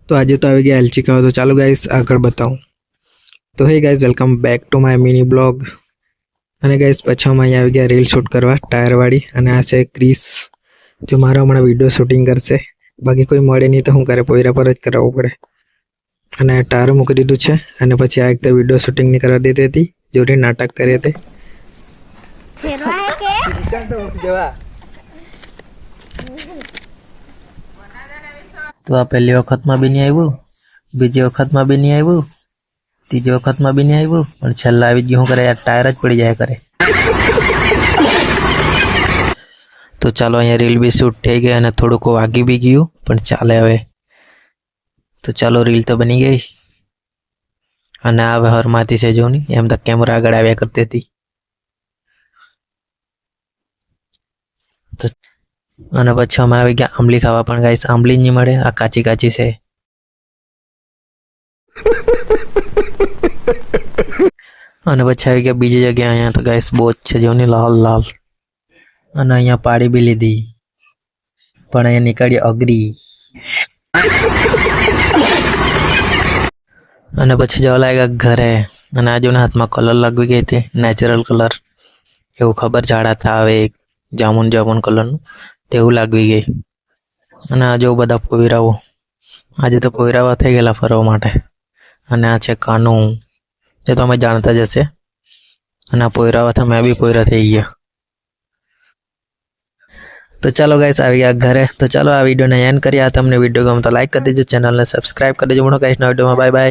तो आज तो आ गया एलची का। तो चलो गाइस आगे बताऊँ। तो हे guys welcome back to my mini blog. અને ગાઈસ પછી અમે અહીંયા આવી ગયા રીલ શૂટ કરવા ટાયરવાળી, અને આ છે ક્રિસ જો મારો હમણાં વિડીયો શૂટિંગ કરશે. બાકી કોઈ મળે નહીં તો હું કરે પોયરા પર જ કરાવવું પડે. અને ટાયર મૂકી દીધું છે અને પછી આ એક તો વિડીયો શૂટિંગ ની કરવા દેતી હતી જોડે નાટક કરે તે. तो आ पहली वक्त में भी नहीं आयु, बीजी वक्त में भी नहीं आयु, तीजी वक्त में भी नहीं आयु और छेल्ला आई गयो करे यार टायर ज पड़ी जाए करे। तो चलो अहीं रील भी शूट थई गई अने थोड़ुं को वागी भी गयुं पण चाले हवे। तो चलो रील तो बनी गई अने आ हरमाती से जो नहीं एम तो कैमरा आगळ आव्या करती थी। तो અને પછી અમે આવી ગયા આંબલી ખાવા, પણ ગાઈસ આંબલી નહીં મળે, આ કાચી કાચી છે. અને પછી આવી ગયા બીજી જગ્યાએ, અહીંયા તો ગાઈસ બોજ છે જોની લાલ લાલ, અને અહીંયા પાડી બી લીધી પણ અહીંયા નીકળી અગરી. અને પછી જવા લાગ્યા ઘરે, અને આ જોને હાથમાં કલર લાગી ગઈ હતી, નેચરલ કલર એવું ખબર ઝાડા થાવે જામુન જામુન કલરનું તેવું લાગી ગઈ. અને આ જો બધા પોયરાઓ, આજે તો પોયરાવા થઈ ગયેલા ફરવા માટે. અને આ છે કાનું, જે તો અમે જાણતા જ હશે. અને આ પોયરાવા મેં બી પોયરા થઈ ગયા. તો ચાલો ગાઈસ આવી ગયા ઘરે. તો ચાલો આ વિડીયોને એન્ડ કરીએ. તમને વિડીયો ગમે તો લાઈક કરી દેજો, ચેનલને સબસ્ક્રાઈબ કરી દેજો. મળો ગાઈસ નવા વિડીયોમાં. Bye bye.